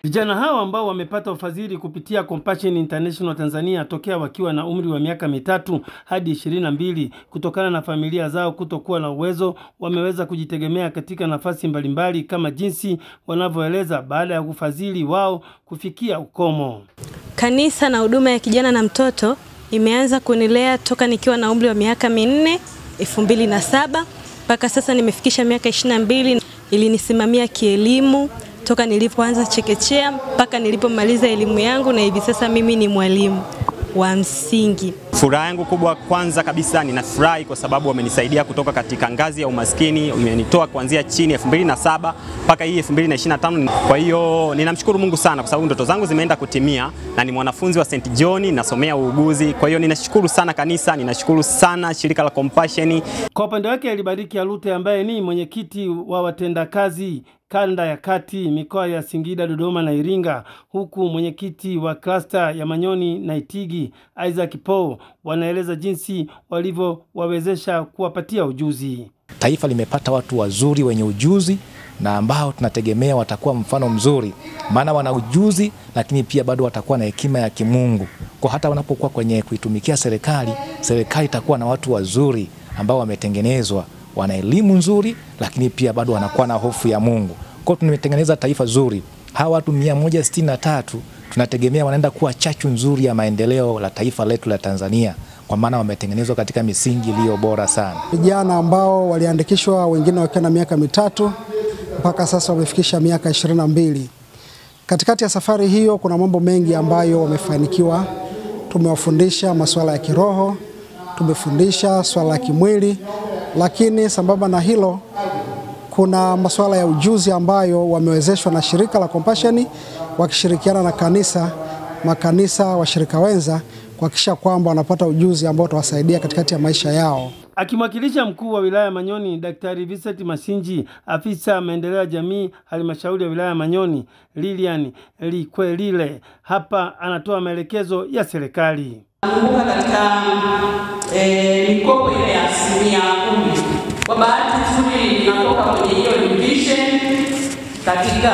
Vijana hawa ambao wamepata ufadhili kupitia Compassion International Tanzania tokea wakiwa na umri wa miaka 3 hadi 22 kutokana na familia zao kutokuwa na uwezo, wameweza kujitegemea katika nafasi mbalimbali kama jinsi wanavyoeleza baada ya ufadhili wao kufikia ukomo. Kanisa na huduma ya kijana na mtoto imeanza kunilea toka nikiwa na umri wa miaka 4, 2007 mpaka sasa nimefikisha miaka 22. Ilinisimamia kielimu toka nilipoanza chekechea mpaka nilipomaliza elimu yangu, na hivi sasa mimi ni mwalimu wa msingi. Furaha yangu kubwa kwanza kabisa, ninafurahi kwa sababu wamenisaidia kutoka katika ngazi ya umaskini, imenitoa kuanzia chini 2007 mpaka hii 2025. Kwa hiyo ninamshukuru Mungu sana kwa sababu ndoto zangu zimeenda kutimia, na ni mwanafunzi wa St. John, nasomea uuguzi. Kwa hiyo ninashukuru sana kanisa, ninashukuru sana shirika la Compassion. Kwa upande wake Elibariki Alute ambaye ni mwenyekiti wa watendakazi kanda ya kati mikoa ya Singida, Dodoma na Iringa, huku mwenyekiti wa cluster ya Manyoni na Itigi Isaac Paul wanaeleza jinsi walivyowawezesha kuwapatia ujuzi. Taifa limepata watu wazuri wenye ujuzi na ambao tunategemea watakuwa mfano mzuri, maana wana ujuzi lakini pia bado watakuwa na hekima ya kimungu. Kwa hata wanapokuwa kwenye kuitumikia serikali itakuwa na watu wazuri ambao wametengenezwa, wana elimu nzuri lakini pia bado wanakuwa na hofu ya Mungu. Kwa tumetengeneza taifa zuri. Hawa watu 163 tunategemea wanaenda kuwa chachu nzuri ya maendeleo la taifa letu la Tanzania, kwa maana wametengenezwa katika misingi iliyo bora sana. Vijana ambao waliandikishwa wengine wakiwa na miaka 3 mpaka sasa wamefikisha miaka 22. Katikati ya safari hiyo kuna mambo mengi ambayo wamefanikiwa. Tumewafundisha masuala ya kiroho, tumefundisha swala la kimwili, lakini sambamba na hilo kuna masuala ya ujuzi ambayo wamewezeshwa na shirika la Compassion wakishirikiana na makanisa washirika wenza kuhakikisha kwamba wanapata ujuzi ambao utawasaidia katikati ya maisha yao. Akimwakilisha mkuu wa wilaya Manyoni Daktari Vincent Masinji, afisa maendeleo ya jamii halmashauri ya wilaya Manyoni Lilian Likwelile hapa anatoa maelekezo ya serikali. Kumbuka katika mikopo ile ya 10%. Kwa bahati nzuri ninatoka kwenye hiyo division katika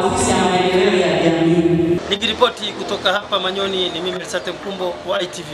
ofisi ya maendeleo ya jamii. Nikiripoti kutoka hapa Manyoni ni mimi Sate Mkumbo wa ITV.